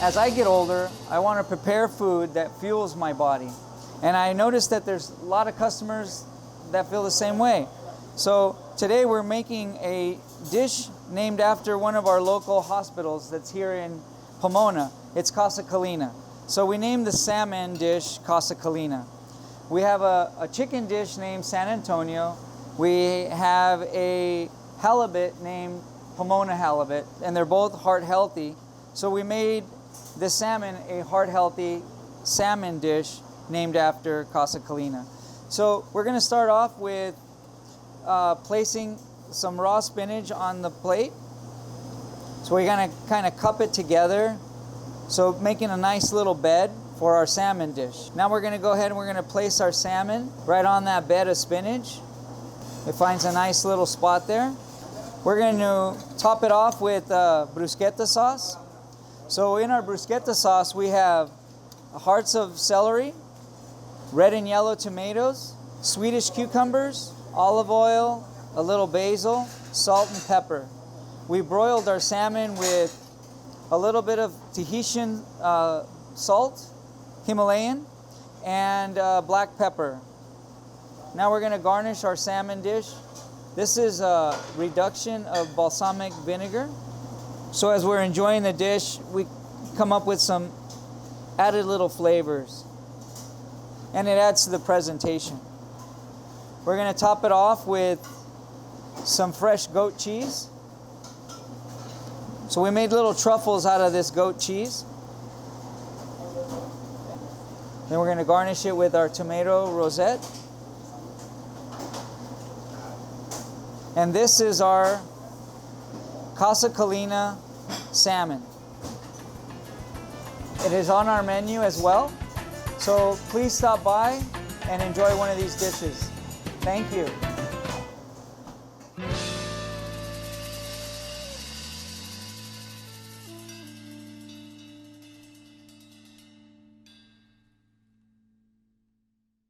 as I get older, I want to prepare food that fuels my body. And I noticed that there's a lot of customers that feel the same way. So today we're making a dish named after one of our local hospitals that's here in Pomona. It's Casa Colina. So we named the salmon dish Casa Colina. We have a chicken dish named San Antonio. We have a halibut named Pomona halibut, and they're both heart healthy. So we made the salmon a heart healthy salmon dish named after Casa Colina. So we're going to start off with placing some raw spinach on the plate. So we're going to kind of cup it together, so making a nice little bed for our salmon dish. Now we're going to go ahead and we're going to place our salmon right on that bed of spinach. It finds a nice little spot there. We're going to top it off with bruschetta sauce. So in our bruschetta sauce we have hearts of celery, red and yellow tomatoes, Swedish cucumbers, olive oil, a little basil, salt and pepper. We broiled our salmon with a little bit of Tahitian salt, Himalayan, and black pepper. Now we're going to garnish our salmon dish. This is a reduction of balsamic vinegar. So as we're enjoying the dish, we come up with some added little flavors, and it adds to the presentation. We're going to top it off with some fresh goat cheese. So we made little truffles out of this goat cheese. Then we're going to garnish it with our tomato rosette. And this is our Casa Colina salmon. It is on our menu as well. So please stop by and enjoy one of these dishes. Thank you.